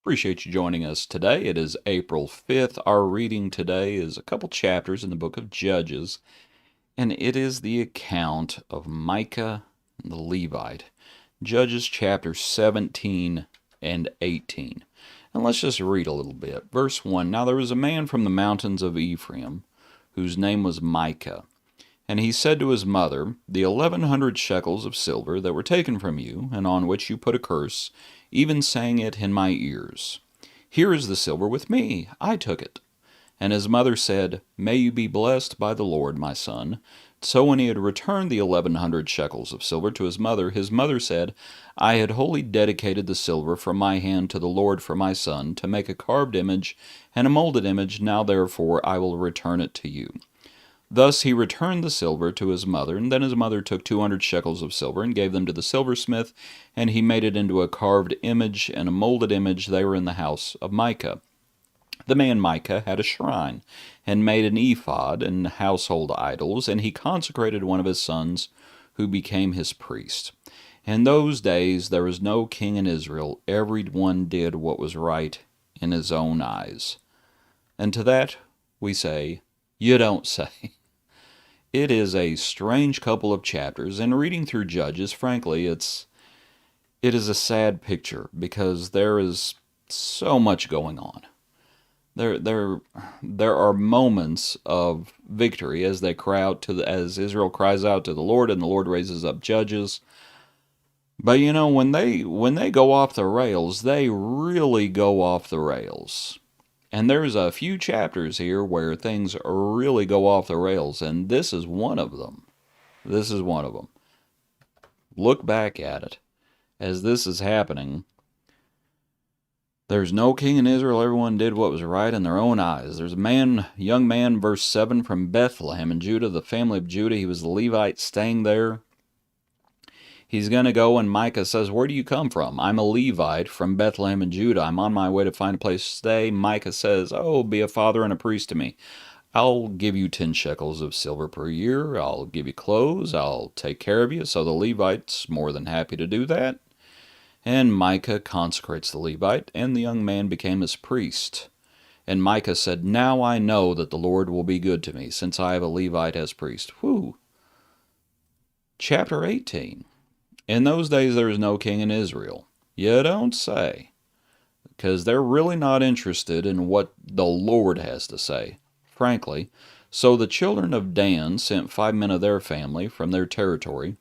Appreciate you joining us today. It is April 5th. Our reading today is a couple chapters in the book of Judges, and it is the account of Micah and the Levite. Judges chapter 17 and 18. And let's just read a little bit. Verse 1. Now there was a man from the mountains of Ephraim, whose name was Micah. And he said to his mother, The 1,100 shekels of silver that were taken from you, and on which you put a curse, even sang it in my ears. Here is the silver with me, I took it. And his mother said, May you be blessed by the Lord, my son. So when he had returned the 1,100 shekels of silver to his mother said, I had wholly dedicated the silver from my hand to the Lord for my son, to make a carved image and a molded image. Now therefore I will return it to you. Thus he returned the silver to his mother, and then his mother took 200 shekels of silver and gave them to the silversmith, and he made it into a carved image and a molded image. They were in the house of Micah. The man Micah had a shrine, and made an ephod and household idols, and he consecrated one of his sons, who became his priest. In those days there was no king in Israel. Every one did what was right in his own eyes. And to that we say, you don't say. It is a strange couple of chapters, and reading through Judges, frankly, it is a sad picture because there is so much going on. There are moments of victory as as Israel cries out to the Lord, and the Lord raises up judges. But when they go off the rails, they really go off the rails. And there's a few chapters here where things really go off the rails, and this is one of them. This is one of them. Look back at it. As this is happening, there's no king in Israel. Everyone did what was right in their own eyes. There's a young man, verse 7, from Bethlehem in Judah, the family of Judah. He was the Levite staying there. He's going to go, and Micah says, Where do you come from? I'm a Levite from Bethlehem in Judah. I'm on my way to find a place to stay. Micah says, Oh, be a father and a priest to me. I'll give you 10 shekels of silver per year. I'll give you clothes. I'll take care of you. So the Levite's more than happy to do that. And Micah consecrates the Levite, and the young man became his priest. And Micah said, Now I know that the Lord will be good to me, since I have a Levite as priest. Whew. Chapter 18. In those days there was no king in Israel. You don't say. Because they're really not interested in what the Lord has to say, frankly. So the children of Dan sent 5 men of their family from their territory.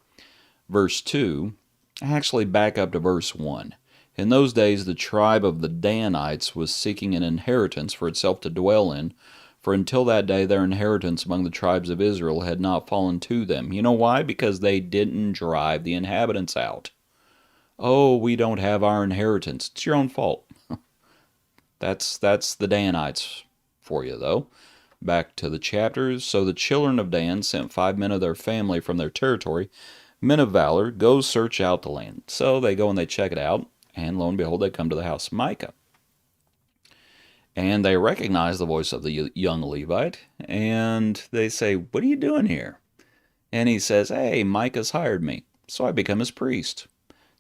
Verse 2, actually back up to verse 1. In those days the tribe of the Danites was seeking an inheritance for itself to dwell in, for until that day their inheritance among the tribes of Israel had not fallen to them. You know why? Because they didn't drive the inhabitants out. Oh, we don't have our inheritance. It's your own fault. That's the Danites for you, though. Back to the chapters. So the children of Dan sent 5 men of their family from their territory, men of valor, go search out the land. So they go and they check it out, and lo and behold, they come to the house of Micah. And they recognize the voice of the young Levite, and they say, What are you doing here? And he says, Hey, Micah's hired me, so I become his priest.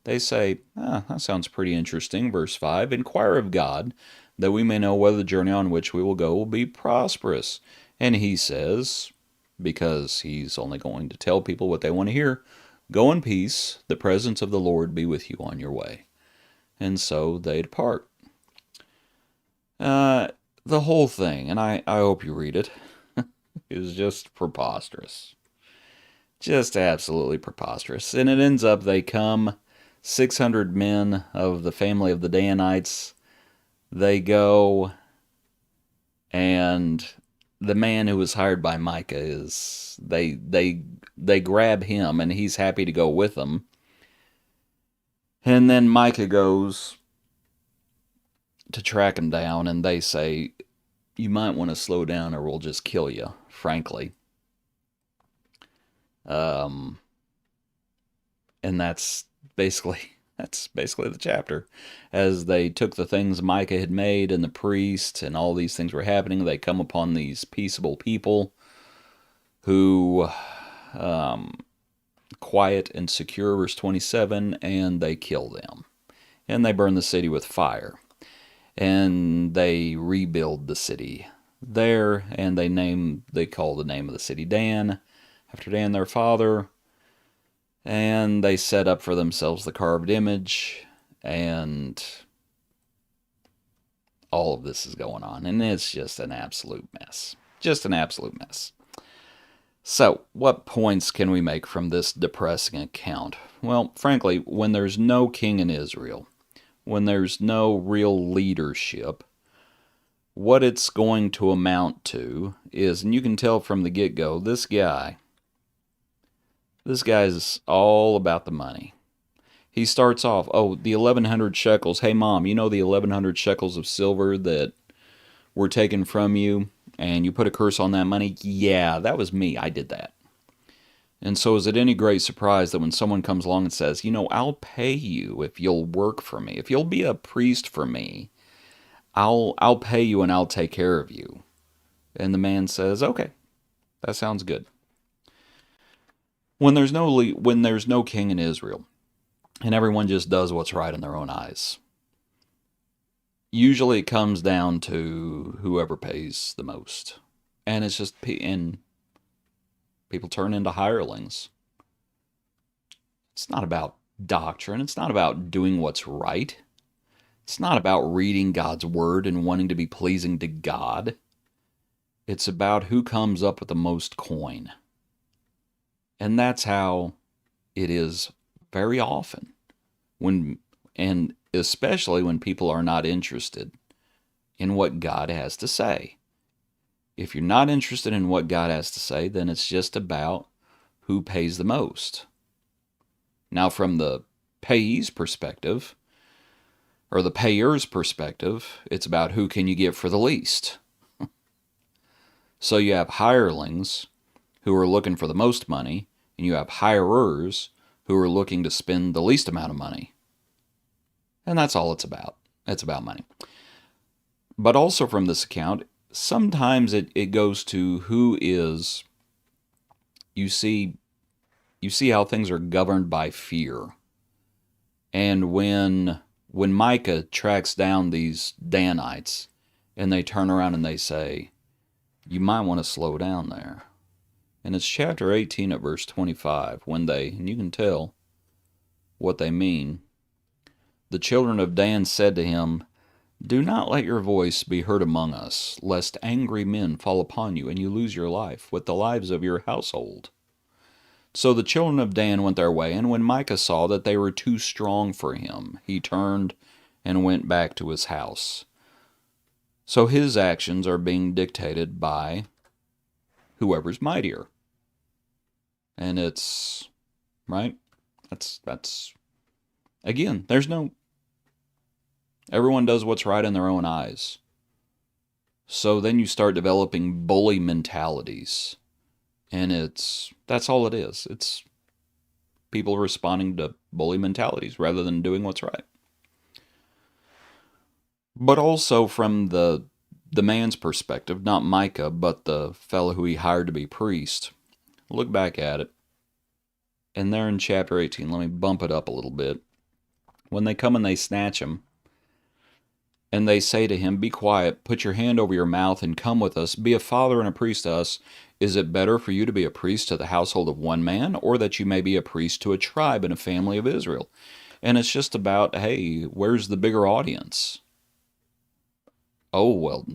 They say, That sounds pretty interesting. Verse 5, Inquire of God, that we may know whether the journey on which we will go will be prosperous. And he says, because he's only going to tell people what they want to hear, Go in peace, the presence of the Lord be with you on your way. And so they depart. The whole thing, and I hope you read it, is just preposterous. Just absolutely preposterous. And it ends up they come, 600 men of the family of the Danites. They go, and the man who was hired by Micah they grab him, and he's happy to go with them. And then Micah goes to track him down, and they say, You might want to slow down or we'll just kill you, frankly. And that's basically the chapter. As they took the things Micah had made and the priest and all these things were happening, they come upon these peaceable people who quiet and secure, verse 27, and they kill them. And they burn the city with fire. and they rebuild the city there, and they call the name of the city Dan, after Dan their father, and they set up for themselves the carved image, and all of this is going on, and it's just an absolute mess. Just an absolute mess. So, what points can we make from this depressing account? Well, frankly, when there's no king in Israel, when there's no real leadership, what it's going to amount to is, and you can tell from the get-go, this guy's all about the money. He starts off, oh, the 1,100 shekels. Hey, Mom, you know the 1,100 shekels of silver that were taken from you, and you put a curse on that money? Yeah, that was me. I did that. And so is it any great surprise that when someone comes along and says, I'll pay you if you'll work for me, if you'll be a priest for me, I'll pay you and I'll take care of you. And the man says, okay, that sounds good. When there's no king in Israel, and everyone just does what's right in their own eyes, usually it comes down to whoever pays the most. And it's just, and people turn into hirelings. It's not about doctrine. It's not about doing what's right. It's not about reading God's word and wanting to be pleasing to God. It's about who comes up with the most coin. And that's how it is very often, and especially when people are not interested in what God has to say. If you're not interested in what God has to say, then it's just about who pays the most. Now, from the payee's perspective, or the payer's perspective, it's about who can you get for the least. So you have hirelings who are looking for the most money, and you have hirers who are looking to spend the least amount of money. And that's all it's about. It's about money. But also from this account, sometimes it goes to who is, you see how things are governed by fear. And when Micah tracks down these Danites, and they turn around and they say, you might want to slow down there. And it's chapter 18 at verse 25, and you can tell what they mean. The children of Dan said to him, do not let your voice be heard among us, lest angry men fall upon you, and you lose your life with the lives of your household. So the children of Dan went their way, and when Micah saw that they were too strong for him, he turned and went back to his house. So his actions are being dictated by whoever's mightier. And it's, right? That's again, everyone does what's right in their own eyes. So then you start developing bully mentalities. And that's all it is. It's people responding to bully mentalities rather than doing what's right. But also from the man's perspective, not Micah, but the fellow who he hired to be priest, look back at it. And there in chapter 18, let me bump it up a little bit. When they come and they snatch him, and they say to him, be quiet, put your hand over your mouth, and come with us, be a father and a priest to us. Is it better for you to be a priest to the household of one man, or that you may be a priest to a tribe and a family of Israel? And it's just about, hey, where's the bigger audience? Oh, well,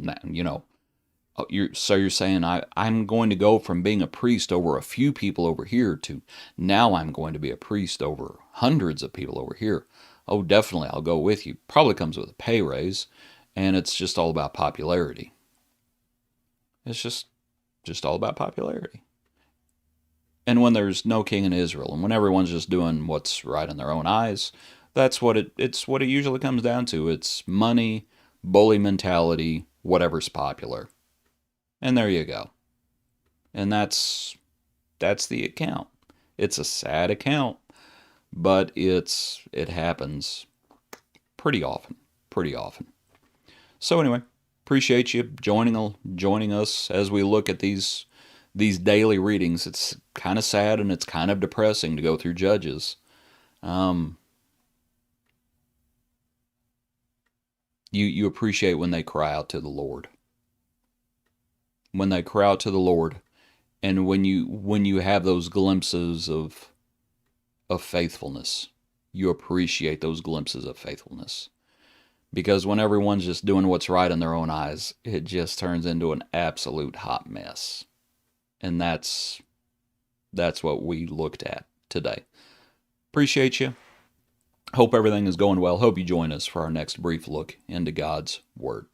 you're saying I'm going to go from being a priest over a few people over here to now I'm going to be a priest over hundreds of people over here. Oh, definitely, I'll go with you. Probably comes with a pay raise, and it's just all about popularity. It's just all about popularity. And when there's no king in Israel, and when everyone's just doing what's right in their own eyes, that's what it usually comes down to. It's money, bully mentality, whatever's popular. And there you go. And that's the account. It's a sad account, but it happens pretty often. So anyway, appreciate you joining us as we look at these daily readings. It's kind of sad and it's kind of depressing to go through Judges. You appreciate when they cry out to the Lord. When they cry out to the Lord, and when you have those glimpses of faithfulness, you appreciate those glimpses of faithfulness. Because when everyone's just doing what's right in their own eyes, it just turns into an absolute hot mess. And that's what we looked at today. Appreciate you. Hope everything is going well. Hope you join us for our next brief look into God's Word.